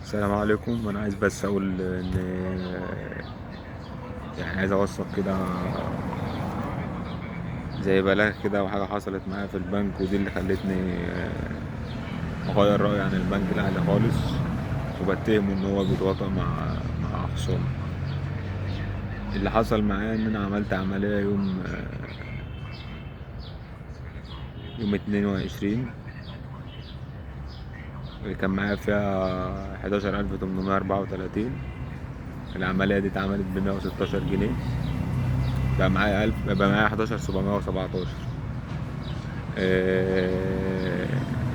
السلام عليكم. انا عايز بس اقول ان عايز اوثق كده زي بلاغ كده وحاجه حصلت معايا في البنك، ودي اللي خلتني اغير رايي عن البنك الاهلي خالص، وبتهمه ان هو بيتواطأ مع خصومه. اللي حصل معايا ان انا عملت عمليه يوم 22، اللي كان معايا فيها 11834. العمليه دي اتعملت ب 116 جنيه، بقى معايا 11717. آه،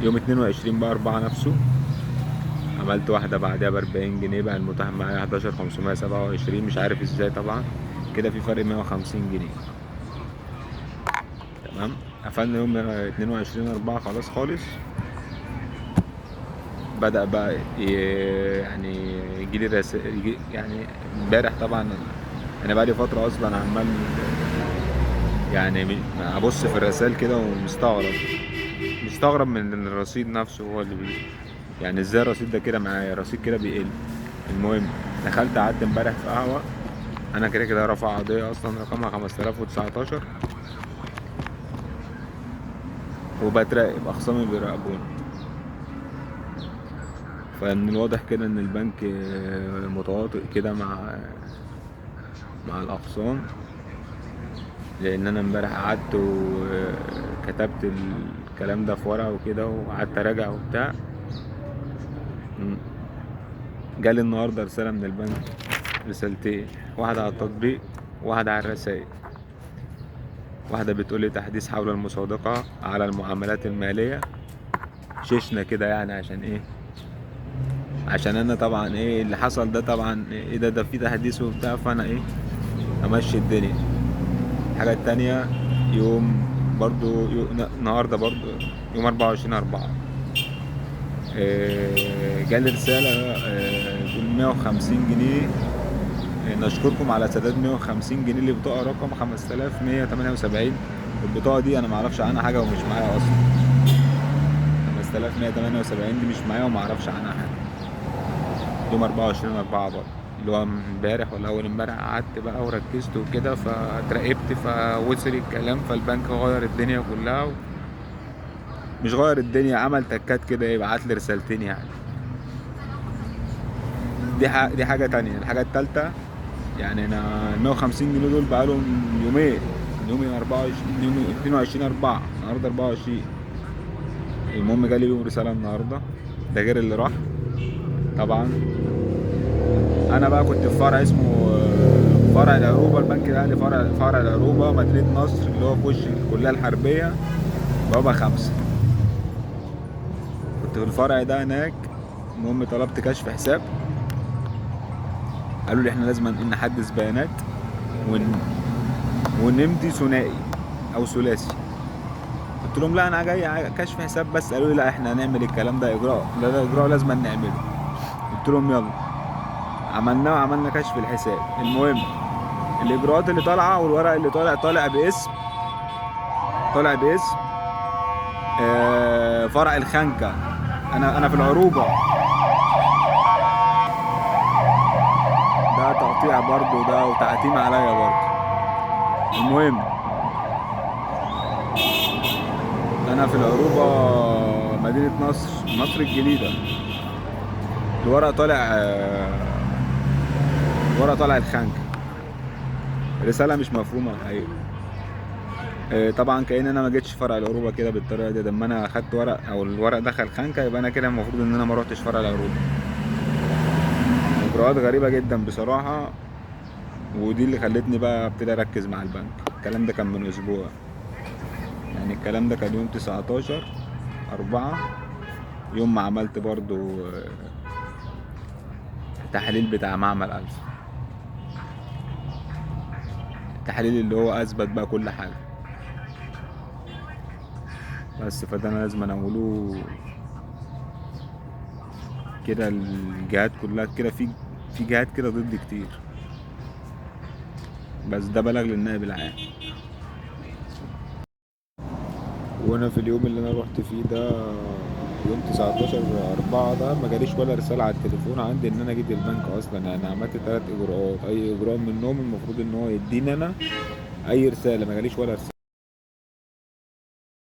يوم 22 بقى 4 نفسه عملت واحدة بعدها ب40 جنيه، بقى المتاح معايا 11527. مش عارف ازاي، طبعا كده في فرق 150 جنيه. تمام. قفلنا يوم 22/4 خلاص خالص. بدأ بقى يجيلي رسائل، يعني امبارح طبعا. انا بقالي فترة اصلا عمال ابص في الرسائل كده ومستغرب، من الرصيد نفسه هو اللي يعني ازاي الرصيد ده كده معايا، رصيد كده بيقل. المهم، دخلت قعدت امبارح في قهوة. انا كده كده رافع قضية اصلا رقمها 5019، وبتراقب اخصامي بيراقبوني. فمن الواضح كده ان البنك متواطئ كده مع الاخصام، لان انا امبارح قعدت وكتبت الكلام ده في ورقة وكده، وقعدت اراجع وبتاع. م. جالي النهارده رسالة من البنك، رسالتين، واحدة على التطبيق وواحدة على الرسائل. واحدة بتقولي تحديث حول المصادقة على المعاملات المالية، شيشنا كده، يعني عشان ايه؟ عشان انا طبعا ايه اللي حصل ده، طبعا ايه ده في تحديث وبتاع، فانا ايه امشي الدنيا. الحاجة التانية، يوم برضو النهاردة برضو يوم 24/4، جالي رسالة بال 150 جنيه. نشكركم على سداد 150 جنيه لبطاقة رقم 5178. البطاقة دي أنا معرفش عنها حاجة ومش معايا أصلا. 5178 دي مش معايا ومعرفش عنها حاجة. يوم 24/4 برضه، اللي هو امبارح ولا أول امبارح، قعدت بقى وركزت وكده فتراقبت، فوصل الكلام، فالبنك غير الدنيا كلها مش غير الدنيا، عمل تكات كده، يبعت لي رسالتين يعني. دي حاجة تانية. الحاجة التالتة، يعني انا ال 150 جنيه دول بقالهم يومين، من يوم 24، يوم 22/4، النهارده 24. المهم جالي بيهم رسالة النهارده، ده غير اللي راح طبعا. انا بقى كنت في فرع اسمه فرع العروبة، البنك الاهلي فرع العروبة، مدينة نصر، اللي هو في وش الكلية الحربية، بابا 5. كنت في الفرع ده هناك. المهم طلبت كشف حساب، قالوا لي احنا لازم نحدث بيانات ون... ونمضي ثنائي او ثلاثي. قلت لهم لا، انا جاي كشف حساب بس. قالوا لي لا، احنا هنعمل الكلام ده اجراء، ده اجراء لازم نعمله. قلت لهم يلا. عملناه وعملنا كشف الحساب. المهم، الاجراءات اللي طالعه والورق اللي طالع باسم فرع الخنكه. انا في العروبه. ده تقطيع برضو ده، وتعتيم عليا برضو. المهم، انا في العروبه، مدينه مصر الجديده. الورق طالع الورق طالع الخنكه. رساله مش مفهومه الحقيقه. طبعا كأن انا ما جيتش فرع العروبه كده بالطريقه دي. لما انا اخدت ورق او الورق دخل خانكه، يبقى انا كده المفروض ان انا ما روحتش فرع العروبه. اجراءات غريبه جدا بصراحه. ودي اللي خلتني بقى ابتدي اركز مع البنك. الكلام ده كان من اسبوع، يعني الكلام ده كان يوم 19/4، يوم ما عملت برضو تحليل بتاع معمل ألف. التحليل اللي هو اثبت بقى كل حاجه. بس فده انا لازم اقوله كده. الجهات كلها كده، في جهات كده ضد كتير. بس ده بلغ للنائب العام. وانا في اليوم اللي انا روحت فيه ده، يوم 19/4 ده ما جاليش ولا رسالة على التليفون عندي إن أنا جيت البنك أصلا. يعني عملت 3 إجراءات، أي إجراء منهم المفروض إن هو يديني أنا أي رسالة، ما جاليش ولا رسالة.